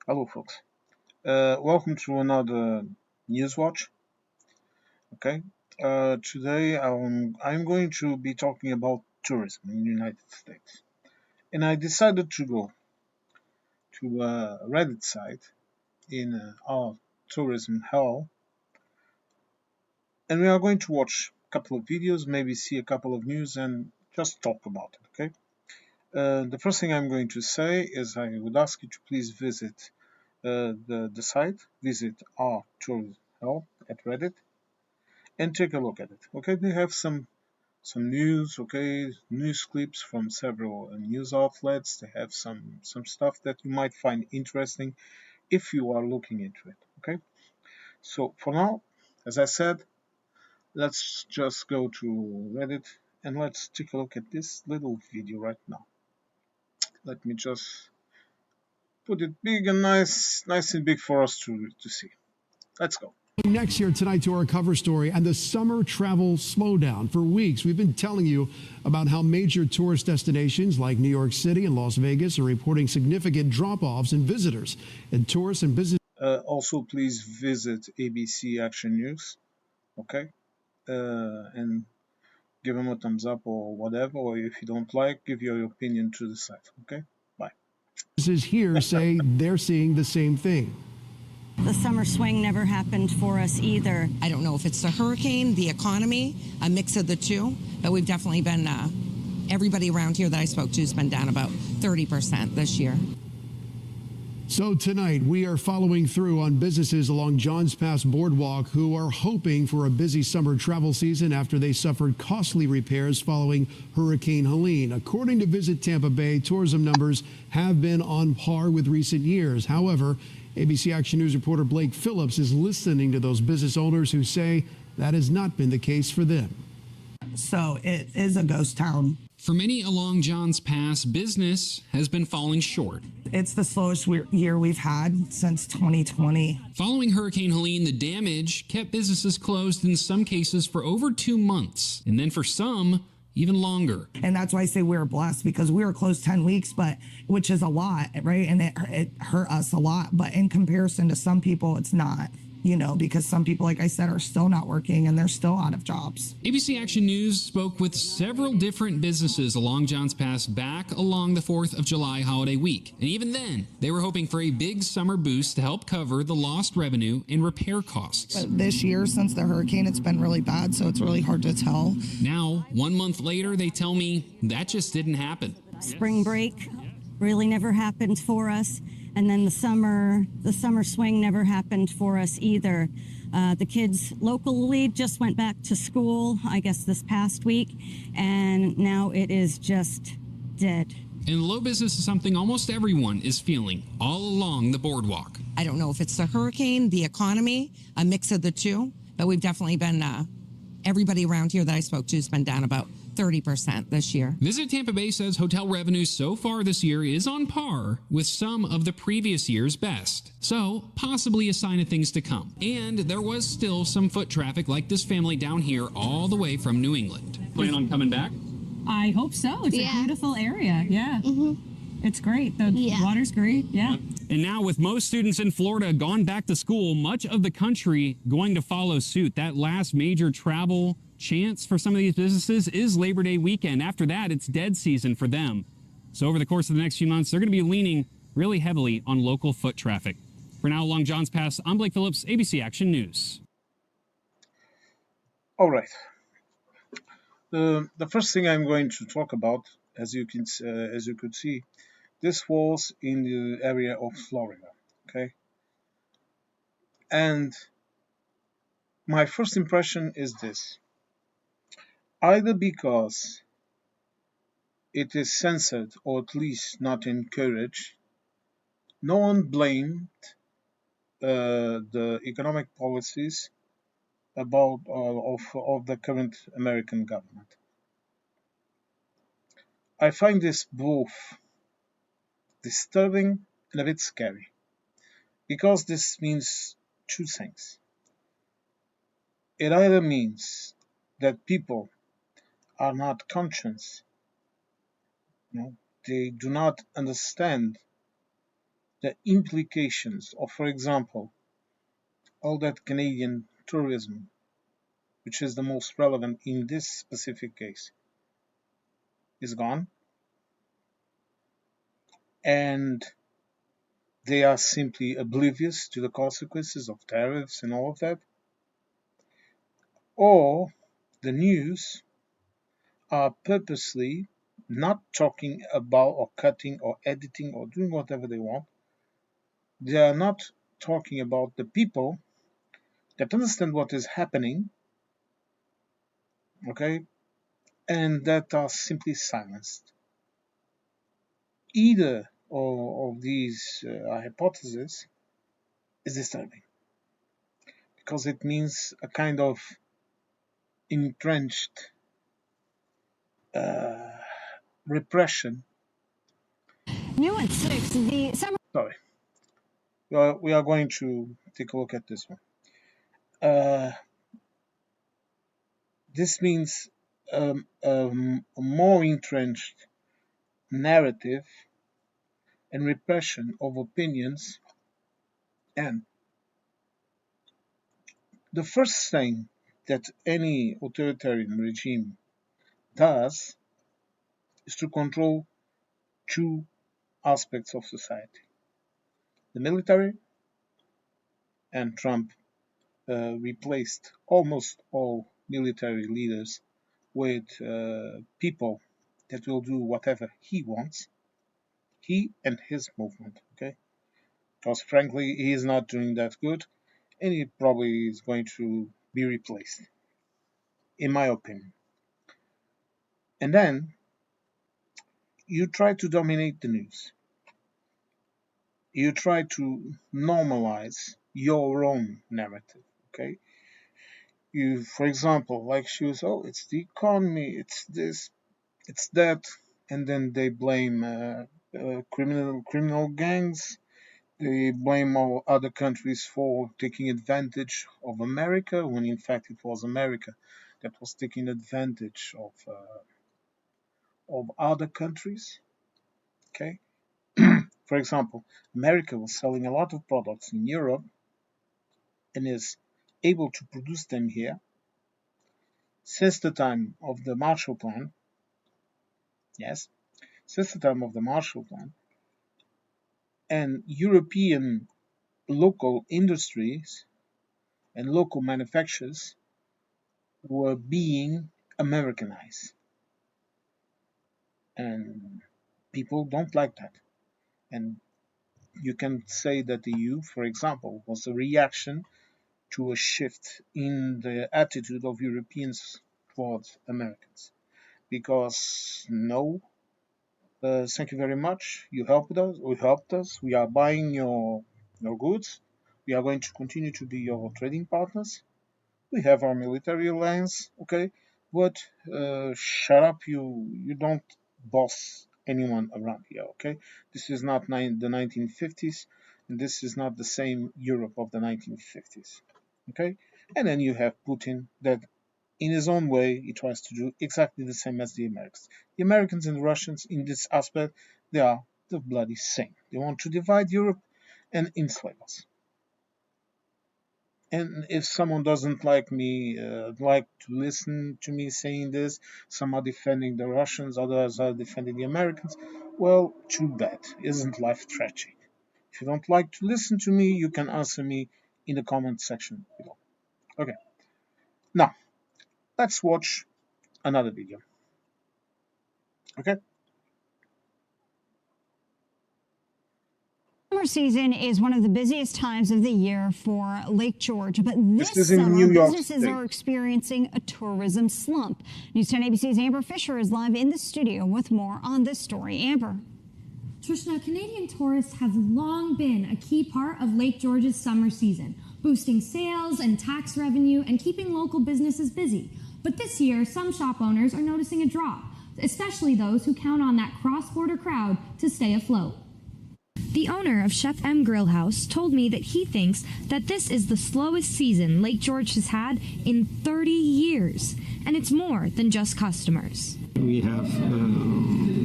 Hello, folks. Welcome to another Newswatch. Okay. Today I'm going to be talking about tourism in the United States, and I decided to go to a Reddit site in our tourism hall, and we are going to watch a couple of videos, maybe see a couple of news, and just talk about it. Okay. The first thing I'm going to say is I would ask you to please visit the site, visit our tourism hall at Reddit and take a look at it. Okay, they have some news, okay, news clips from several news outlets. They have some stuff that you might find interesting if you are looking into it. Okay, so for now, as I said, let's just go to Reddit and let's take a look at this little video right now. Let me just put it big and nice and big for us to see. Let's go. Next here tonight to our cover story and the summer travel slowdown. For weeks, we've been telling you about how major tourist destinations like New York City and Las Vegas are reporting significant drop-offs in visitors. And tourists and business. Also, please visit ABC Action News, okay, and give them a thumbs up or whatever. Or if you don't like, give your opinion to the site. Okay, bye. Businesses here say they're seeing the same thing. The summer swing never happened for us either. I don't know if it's the hurricane, the economy, a mix of the two, but we've definitely been, everybody around here that I spoke to has been down about 30% this year. So tonight, we are following through on businesses along Johns Pass Boardwalk who are hoping for a busy summer travel season after they suffered costly repairs following Hurricane Helene. According to Visit Tampa Bay, tourism numbers have been on par with recent years. However, ABC Action News reporter Blake Phillips is listening to those business owners who say that has not been the case for them. So it is a ghost town. For many along Johns Pass, business has been falling short. It's the slowest year we've had since 2020. Following Hurricane Helene, the damage kept businesses closed in some cases for over 2 months, and then for some, even longer. And that's why I say we're blessed, because we were closed 10 weeks, but which is a lot, right? And it hurt us a lot. But in comparison to some people, it's not. Because some people, like I said, are still not working and they're still out of jobs. ABC Action News spoke with several different businesses along Johns Pass back along the 4th of July holiday week. And even then, they were hoping for a big summer boost to help cover the lost revenue and repair costs. But this year, since the hurricane, it's been really bad, so it's really hard to tell. Now, 1 month later, they tell me that just didn't happen. Spring break really never happened for us. And then the summer swing never happened for us either. The kids locally just went back to school, I guess, this past week, and now it is just dead. And low business is something almost everyone is feeling all along the boardwalk. I don't know if it's the hurricane, the economy, a mix of the two, but we've definitely been, everybody around here that I spoke to has been down about 30% this year. Visit Tampa Bay says hotel revenue so far this year is on par with some of the previous year's best. So, possibly a sign of things to come. And there was still some foot traffic like this family down here all the way from New England. Plan on coming back? I hope so. It's a beautiful area. Yeah. It's great. The water's great. Yeah. And now with most students in Florida gone back to school, much of the country going to follow suit. That last major travel chance for some of these businesses is Labor Day weekend. After that, it's dead season for them. So over the course of the next few months, they're going to be leaning really heavily on local foot traffic. For now, along Johns Pass, I'm Blake Phillips, ABC Action News. All right. The first thing I'm going to talk about, as you could see, this was in the area of Florida. Okay. And my first impression is this. Either because it is censored or at least not encouraged, no one blamed the economic policies of the current American government. I find this both disturbing and a bit scary, because this means two things. It either means that people are not conscious, they do not understand the implications of, for example, all that Canadian tourism, which is the most relevant in this specific case, is gone, and they are simply oblivious to the consequences of tariffs and all of that, or the news are purposely not talking about or cutting or editing or doing whatever they want. They are not talking about the people that understand what is happening, okay, and that are simply silenced. Either of these hypotheses is disturbing because it means a kind of entrenched repression. New at 6, the summer. Sorry, we are going to take a look at this one. This means a more entrenched narrative and repression of opinions. And the first thing that any authoritarian regime does is to control two aspects of society: the military, and Trump replaced almost all military leaders with people that will do whatever he wants, he and his movement, okay? Because frankly, he is not doing that good, and he probably is going to be replaced, in my opinion. And then you try to dominate the news. You try to normalize your own narrative, okay? You, for example, like she was, oh, it's the economy, it's this, it's that, and then they blame criminal gangs. They blame all other countries for taking advantage of America, when in fact it was America that was taking advantage of other countries. Okay, for example, America was selling a lot of products in Europe and is able to produce them here since the time of the Marshall Plan. Yes, since the time of the Marshall Plan, and European local industries and local manufacturers were being Americanized. And people don't like that. And you can say that the EU, for example, was a reaction to a shift in the attitude of Europeans towards Americans. Because no, thank you very much. You helped us. We helped us. We are buying your goods. We are going to continue to be your trading partners. We have our military alliance, okay? But shut up, you don't boss anyone around here, okay? This is not the 1950s, and this is not the same Europe of the 1950s, okay? And then you have Putin that, in his own way, he tries to do exactly the same as the Americans. The Americans and the Russians, in this aspect, they are the bloody same. They want to divide Europe and enslave us. And if someone doesn't like me, like to listen to me saying this, some are defending the Russians, others are defending the Americans, well, too bad. Isn't life tragic? If you don't like to listen to me, you can answer me in the comment section below. Okay. Now, let's watch another video. Okay? Summer season is one of the busiest times of the year for Lake George, but this is in summer, New York businesses State. are experiencing a tourism slump. News 10 ABC's Amber Fisher is live in the studio with more on this story. Amber. Trishna, Canadian tourists have long been a key part of Lake George's summer season, boosting sales and tax revenue and keeping local businesses busy. But this year, some shop owners are noticing a drop, especially those who count on that cross-border crowd to stay afloat. The owner of Chef M Grill House told me that he thinks that this is the slowest season Lake George has had in 30 years, and it's more than just customers. We have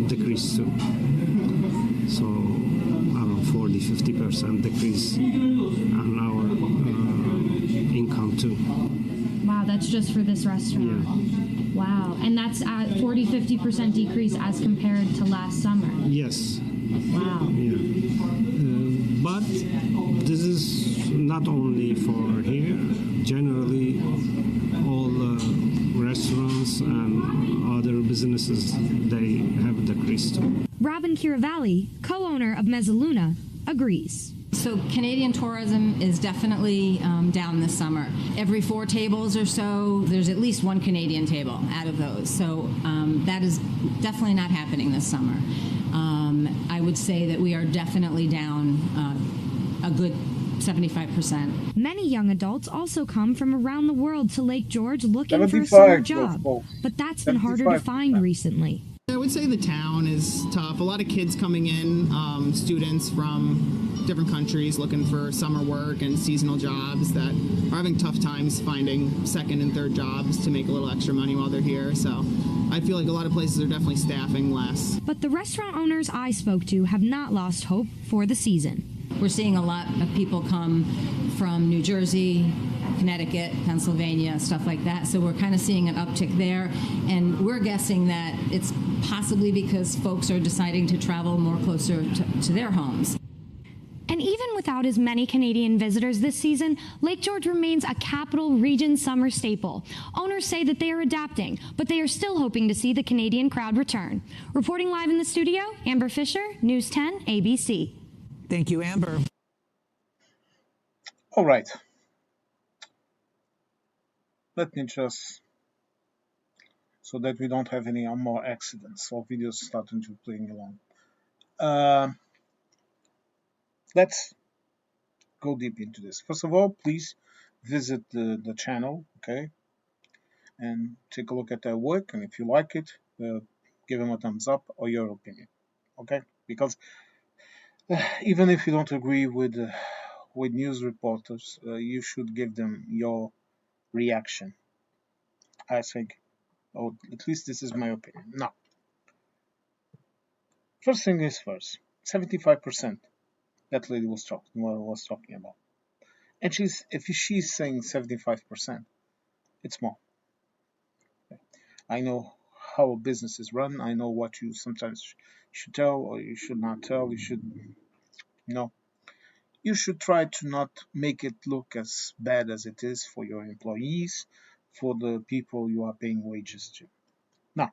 decreased too. So 40-50% decrease on our income too. Wow, that's just for this restaurant. Yeah. Wow, and that's at 40-50% decrease as compared to last summer. Yes. Wow. Yeah. But this is not only for here. Generally, all restaurants and other businesses, they have decreased too. Robin Kiravalli, co-owner of Mezzaluna, agrees. So Canadian tourism is definitely down this summer. Every 4 tables or so, there's at least 1 Canadian table out of those. So that is definitely not happening this summer. I would say that we are definitely down a good 75%. Many young adults also come from around the world to Lake George looking for a summer job, but that's been harder to find recently. I would say the town is tough. A lot of kids coming in, students from different countries looking for summer work and seasonal jobs that are having tough times finding second and third jobs to make a little extra money while they're here. So I feel like a lot of places are definitely staffing less. But the restaurant owners I spoke to have not lost hope for the season. We're seeing a lot of people come from New Jersey, Connecticut, Pennsylvania, stuff like that. So we're kind of seeing an uptick there. And we're guessing that it's possibly because folks are deciding to travel more closer to their homes. And even without as many Canadian visitors this season, Lake George remains a capital region summer staple. Owners say that they are adapting, but they are still hoping to see the Canadian crowd return. Reporting live in the studio, Amber Fisher, News 10 ABC. Thank you, Amber. All right. Let me just, so that we don't have any more accidents or videos starting to playing along. Let's go deep into this. First of all, please visit the channel, okay, and take a look at their work. And if you like it, give them a thumbs up or your opinion, okay? Because even if you don't agree with news reporters, you should give them your reaction. I think, or at least this is my opinion. Now, first thing is first, 75%. That lady was talking about, and if she's saying 75%, it's more. Okay. I know how a business is run. I know what you sometimes should tell or you should not tell. You should try to not make it look as bad as it is for your employees, for the people you are paying wages to. Now,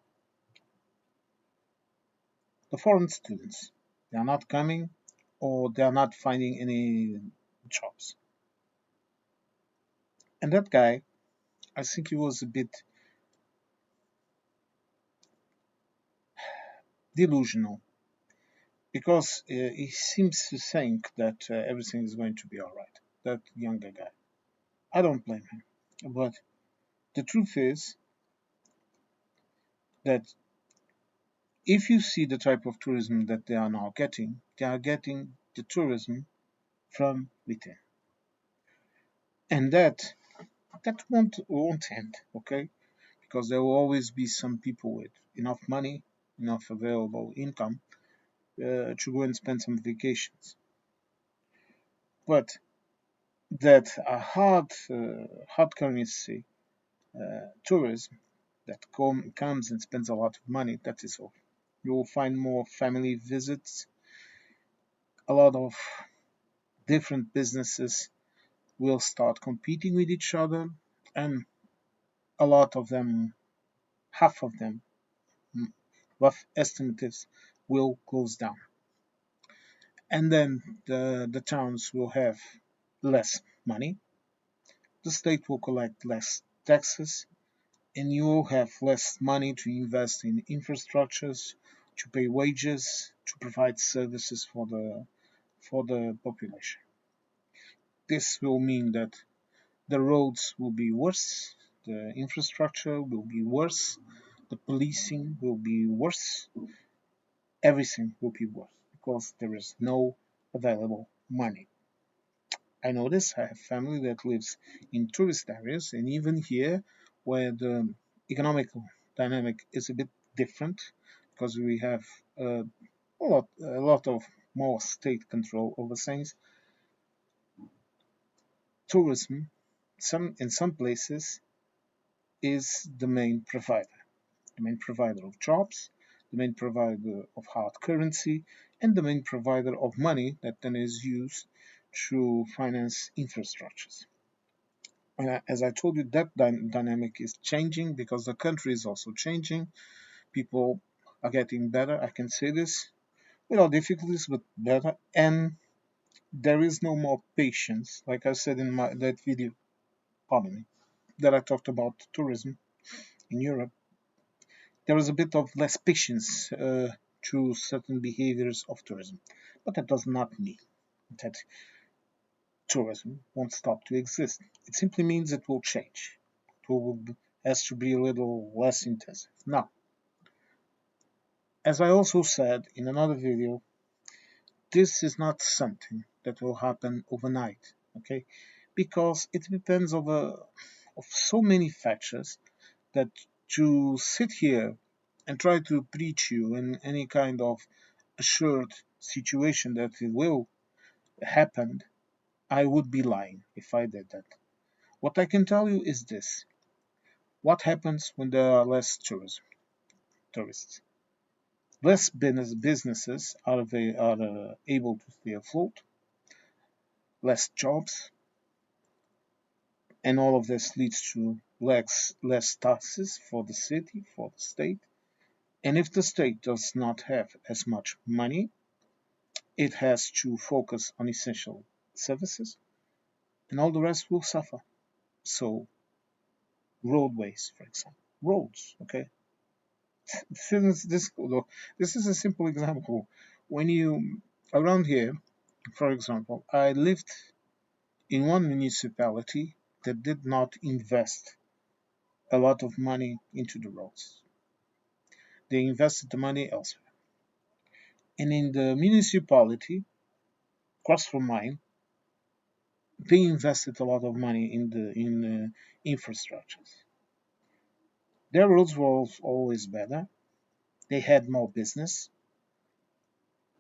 the foreign students, they are not coming, or they are not finding any jobs. And that guy, I think he was a bit delusional, because he seems to think that everything is going to be all right. That younger guy. I don't blame him. But the truth is that if you see the type of tourism that they are now getting, they are getting the tourism from within. And that won't end, okay? Because there will always be some people with enough money, enough available income to go and spend some vacations. But that a hard currency tourism that comes and spends a lot of money, that is all. You will find more family visits, a lot of different businesses will start competing with each other, and a lot of them, half of them, rough estimates, will close down. And then the towns will have less money, the state will collect less taxes, and you will have less money to invest in infrastructures, to pay wages, to provide services for the population. This will mean that the roads will be worse, the infrastructure will be worse, the policing will be worse, everything will be worse because there is no available money. I know this. I have family that lives in tourist areas, and even here, where the economic dynamic is a bit different, because we have a lot of more state control over things. Tourism, in some places, is the main provider of jobs, the main provider of hard currency, and the main provider of money that then is used to finance infrastructures. As I told you, that dynamic is changing because the country is also changing. People are getting better. I can say this without difficulties, but better. And there is no more patience, like I said in that video, pardon me, that I talked about tourism in Europe. There is a bit of less patience to certain behaviors of tourism, but that does not mean that tourism won't stop to exist. It simply means it will change. It will has to be a little less intensive. Now, as I also said in another video, this is not something that will happen overnight, okay? Because it depends of so many factors that to sit here and try to preach you in any kind of assured situation that it will happen, I would be lying if I did that. What I can tell you is this. What happens when there are less tourists? Less businesses are able to stay afloat, less jobs, and all of this leads to less taxes for the city, for the state. And if the state does not have as much money, it has to focus on essential services, and all the rest will suffer. So, roadways, for example, roads, okay? This is a simple example. When you, around here, for example, I lived in one municipality that did not invest a lot of money into the roads. They invested the money elsewhere. And in the municipality, across from mine, they invested a lot of money in infrastructures. Their roads were always better. They had more business.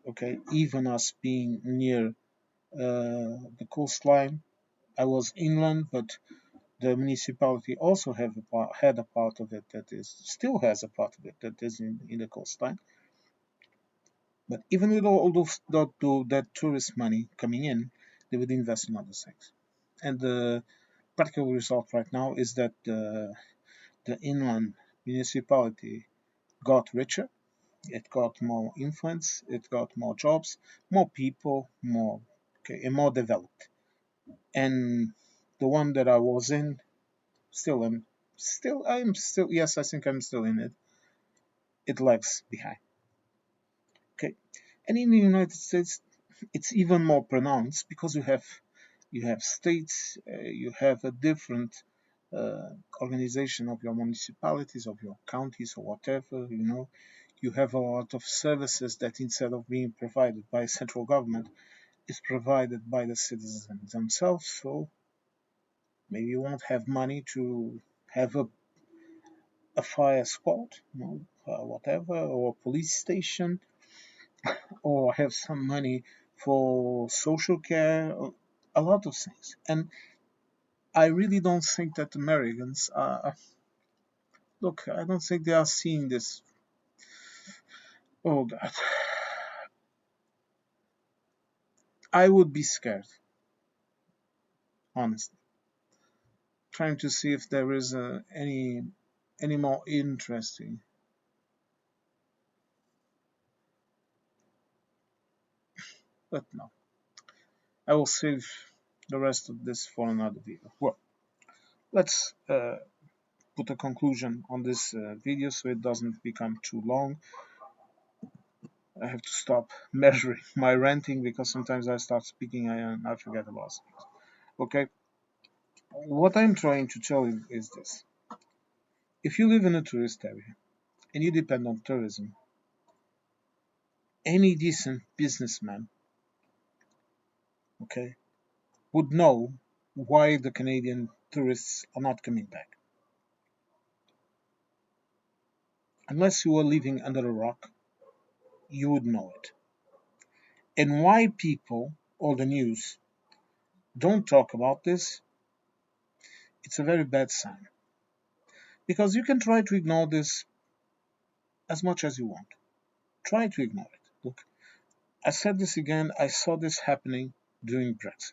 Okay, even us being near the coastline, I was inland, but the municipality also had a part of it that is still has a part of it that is in the coastline. But even with all that tourist money coming in, they would invest in other things. And the practical result right now is that the inland municipality got richer, it got more influence, it got more jobs, more people, and more developed. And the one that I was in, yes, I think I'm still in it. It lags behind. Okay, and in the United States, it's even more pronounced because you have states, you have a different uh, organization of your municipalities, of your counties, or whatever. You have a lot of services that instead of being provided by central government, is provided by the citizens themselves. So maybe you won't have money to have a fire squad, whatever, or a police station, or have some money for social care, a lot of things. And I really don't think that Americans are. Look, I don't think they are seeing this. Oh God, I would be scared, honestly, trying to see if there is any more interesting. But no, I will save the rest of this for another video. Well, let's put a conclusion on this video so it doesn't become too long. I have to stop measuring my ranting because sometimes I start speaking and I forget about things. Okay, what I'm trying to tell you is this. If you live in a tourist area and you depend on tourism, any decent businessman, okay, would know why the Canadian tourists are not coming back. Unless you were living under a rock, you would know it. And why people or the news don't talk about this, it's a very bad sign. Because you can try to ignore this as much as you want. Try to ignore it. Look, I said this again, I saw this happening during Brexit.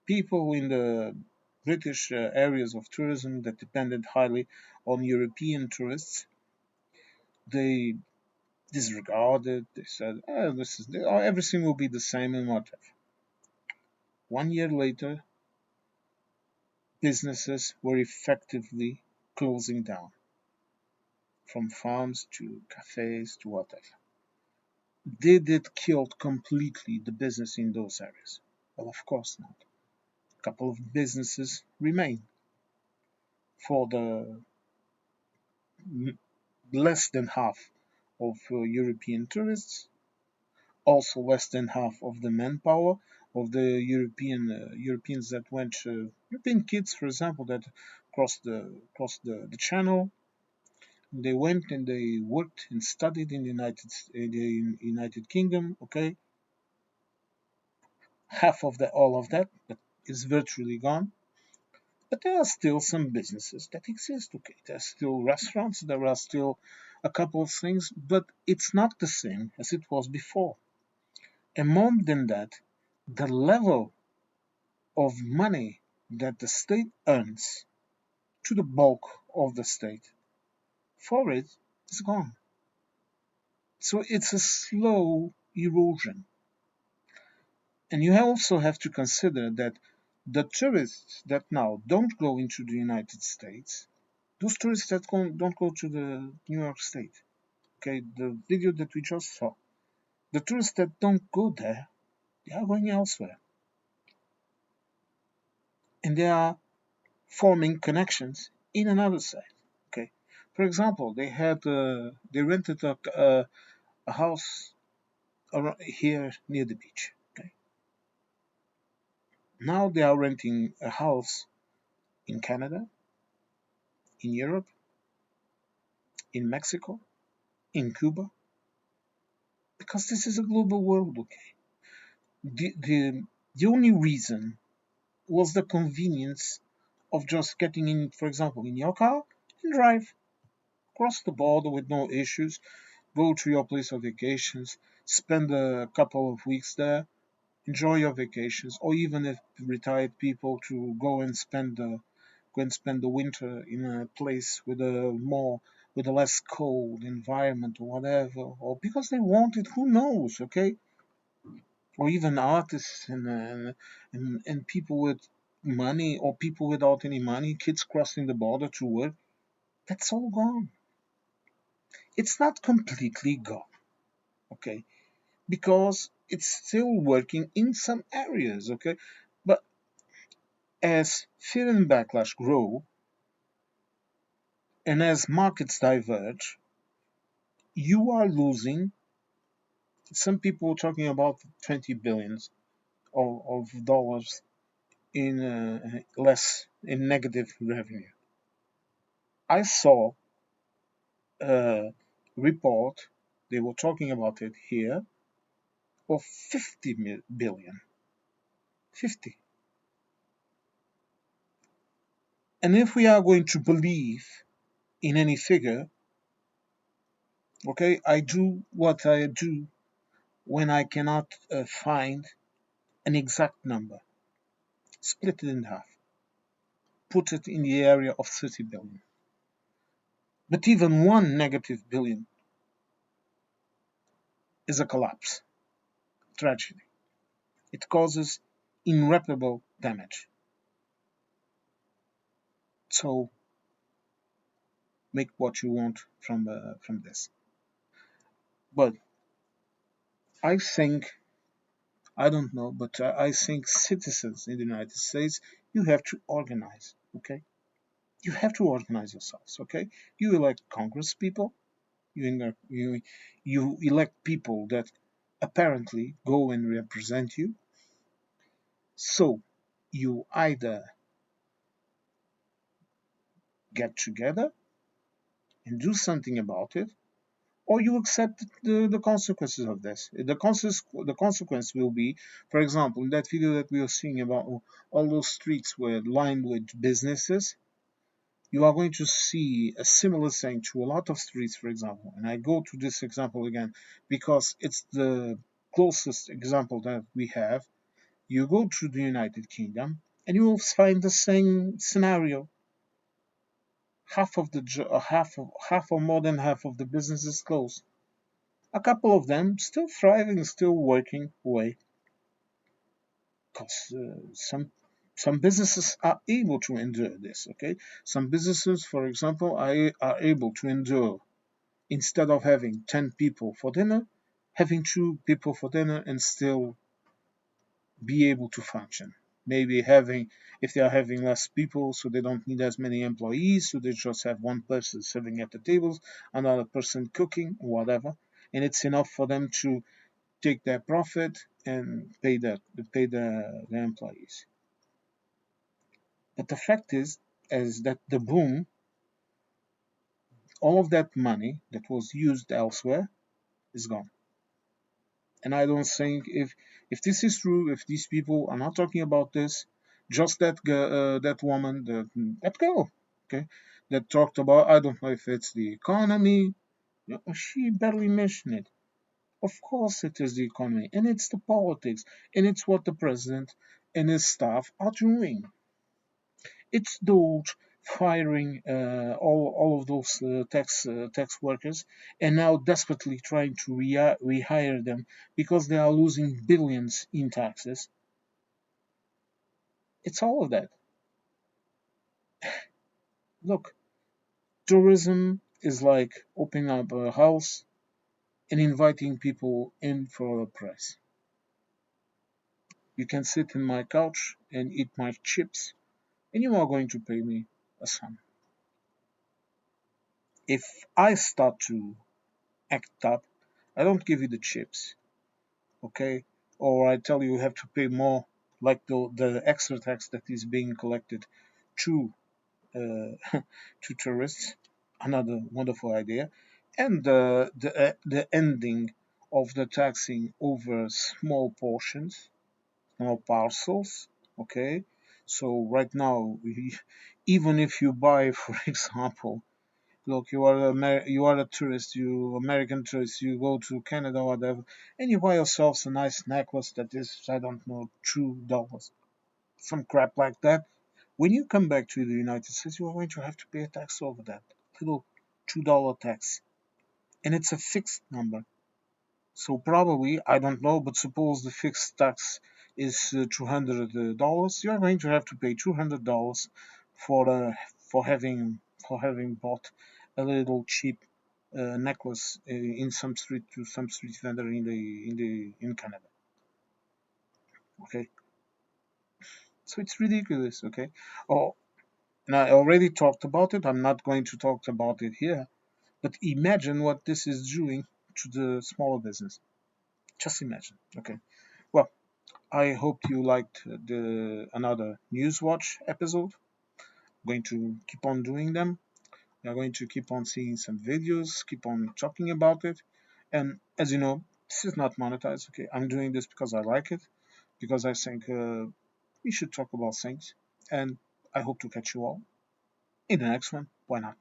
People in the British areas of tourism that depended highly on European tourists, they disregarded, they said, everything will be the same and whatever. 1 year later, businesses were effectively closing down, from farms to cafes to whatever. Did it kill completely the business in those areas? Well, of course not. A couple of businesses remain. For the less than half of European tourists, also less than half of the manpower of the Europeans that went, European kids, for example, that crossed the channel. They went and they worked and studied in the United Kingdom. Okay, half of all of that is virtually gone. But there are still some businesses that exist. Okay, there are still restaurants. There are still a couple of things, but it's not the same as it was before. And more than that, the level of money that the state earns to the bulk of the state for it is gone. So it's a slow erosion. And you also have to consider that the tourists that now don't go into the United States, those tourists that don't go to the New York State, okay, the video that we just saw, the tourists that don't go there, they are going elsewhere. And they are forming connections in another side. Okay, for example, they rented a house here near the beach. Okay, now they are renting a house in Canada, in Europe, in Mexico, in Cuba, because this is a global world. Okay, the only reason was the convenience of just getting in, for example, in your car and drive across the border with no issues, go to your place of vacations, spend a couple of weeks there, enjoy your vacations, or even if retired people to go and spend the winter in a place with a less cold environment or whatever, or because they want it, who knows, okay? Or even artists and people with money or people without any money, kids crossing the border to work, that's all gone. It's not completely gone, okay? Because it's still working in some areas, okay? But as fear and backlash grow and as markets diverge, you are losing. Some people are talking about 20 billions of dollars in less in negative revenue. I saw a report, they were talking about it here, of 50 billion. 50. And if we are going to believe in any figure, okay, I do what I do when I cannot find an exact number. Split it in half. Put it in the area of 30 billion. But even one negative billion is a collapse, tragedy. It causes irreparable damage. So make what you want from this. But I think, I don't know, but I think citizens in the United States, you have to organize, okay? You have to organize yourselves, okay? You elect Congress people, you elect people that apparently go and represent you. So you either get together and do something about it, or you accept the consequences of this. The consequence will be, for example, in that video that we are seeing about all those streets were lined with businesses, you are going to see a similar thing to a lot of streets, for example. And I go to this example again because it's the closest example that we have. You go to the United Kingdom and you will find the same scenario. Half or more than half of the businesses closed. A couple of them still thriving, still working away, because some businesses are able to endure this. Okay, some businesses, for example, are able to endure, instead of having 10 people for dinner, having 2 people for dinner and still be able to function. Maybe if they are having less people, so they don't need as many employees, so they just have one person serving at the tables, another person cooking, whatever, and it's enough for them to take their profit and the employees. But the fact is that the boom, all of that money that was used elsewhere, is gone. And I don't think if this is true, if these people are not talking about this, just that woman, that girl, okay, that talked about, I don't know if it's the economy, she barely mentioned it. Of course it is the economy, and it's the politics, and it's what the president and his staff are doing. It's Doge firing all of those tax workers, and now desperately trying to rehire them because they are losing billions in taxes. It's all of that. Look, tourism is like opening up a house and inviting people in for a price. You can sit in my couch and eat my chips, and you are going to pay me a sum. If I start to act up, I don't give you the chips, okay? Or I tell you have to pay more, like the extra tax that is being collected to to tourists. Another wonderful idea, and the ending of the taxing over small portions, small parcels. Okay, so right now, even if you buy, for example, look, you are a tourist, you American tourist, you go to Canada or whatever, and you buy yourself a nice necklace that is, I don't know, $2, some crap like that. When you come back to the United States, you are going to have to pay a tax over that little $2 tax, and it's a fixed number. So probably, I don't know, but suppose the fixed tax is $200, you are going to have to pay $200 for having bought a little cheap necklace in some street vendor in Canada. Okay, so it's ridiculous. Okay, oh, and I already talked about it. I'm not going to talk about it here, but imagine what this is doing to the smaller business. Just imagine. Okay. Well, I hope you liked the another Newswatch episode. I'm going to keep on doing them. We are going to keep on seeing some videos, keep on talking about it. And as you know, this is not monetized. Okay, I'm doing this because I like it, because I think we should talk about things. And I hope to catch you all in the next one. Why not?